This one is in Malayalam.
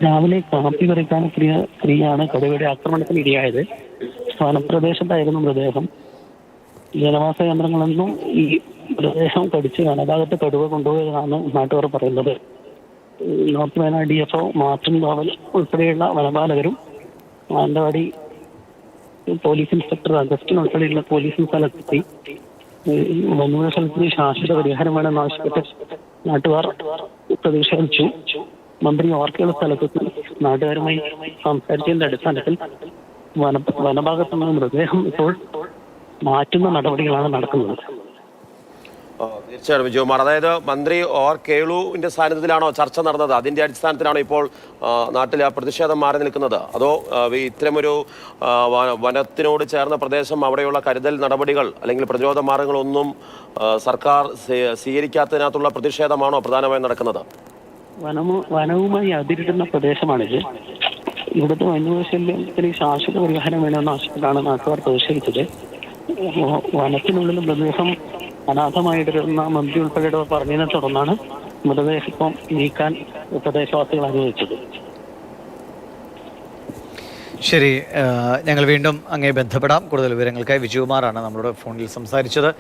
രാവിലെ കാപ്പി പറിക്കാൻ സ്ത്രീയാണ് കടുവയുടെ ആക്രമണത്തിന് ഇരയായത്. വനപ്രദേശത്തായിരുന്നു മൃതദേഹം. ജനവാസ കേന്ദ്രങ്ങളെന്നും ഈ മൃതദേഹം കടിച്ച് വനഭാഗത്ത് കടുവ കൊണ്ടുപോയതാണ് നാട്ടുകാർ പറയുന്നത്. നോർത്ത് വയനാട് DFO മാർട്ടിൻ ഗോവൽ ഉൾപ്പെടെയുള്ള വനപാലകരും മാനന്തവാടി പോലീസ് ഇൻസ്പെക്ടർ അഗസ്റ്റിൻ ഉൾപ്പെടെയുള്ള പോലീസും സ്ഥലത്തെത്തി വന്യമൃഗശല്യത്തിന് ശാശ്വത പരിഹാരം വേണമെന്ന് ആവശ്യപ്പെട്ട് നാട്ടുകാർ പ്രതിഷേധിച്ചു. മന്ത്രി ഓർക്കയുള്ള സ്ഥലത്തെത്തി നാട്ടുകാരുമായി സംസാരിച്ചതിന്റെ അടിസ്ഥാനത്തിൽ വനഭാഗത്തുള്ള മൃതദേഹം ഇപ്പോൾ മാറ്റുന്ന നടപടികളാണ് നടക്കുന്നത്. തീർച്ചയായും വിജയകുമാർ, അതായത് മന്ത്രി കേളുവിന്റെ സാന്നിധ്യത്തിലാണോ ചർച്ച നടന്നത്? അതിന്റെ അടിസ്ഥാനത്തിലാണോ ഇപ്പോൾ നാട്ടിൽ ആ പ്രതിഷേധം മാറി നിൽക്കുന്നത്? അതോ ഇത്തരമൊരു വനത്തിനോട് ചേർന്ന പ്രദേശം അവിടെയുള്ള കരുതൽ നടപടികൾ അല്ലെങ്കിൽ പ്രതിരോധ മാർഗങ്ങളൊന്നും സർക്കാർ സ്വീകരിക്കാത്തതിനകത്തുള്ള പ്രതിഷേധമാണോ പ്രധാനമായും നടക്കുന്നത്? വനവുമായി അതിരിടുന്ന പ്രദേശമാണിത്. ഇവിടുത്തെ വന്യമൃഗശല്യത്തിന് ശാശ്വത പരിഹാരം വേണമെന്ന് ആവശ്യപ്പെട്ടാണ് നാട്ടുകാർ പ്രതിഷേധിച്ചത്. വനത്തിനുള്ളിൽ മൃതദേഹം അനാഥമായിട്ടിരുന്ന മന്ത്രി ഉൾപ്പെടെ പറഞ്ഞതിനെ തുടർന്നാണ് മൃതദേഹം നീക്കാൻ പ്രദേശവാസികൾ അനുവദിച്ചത്. ശരി, ഞങ്ങൾ വീണ്ടും അങ്ങേ ബന്ധപ്പെടാം. കൂടുതൽ വിവരങ്ങൾക്കായി വിജയകുമാറാണ് നമ്മളോട് ഫോണിൽ സംസാരിച്ചത്.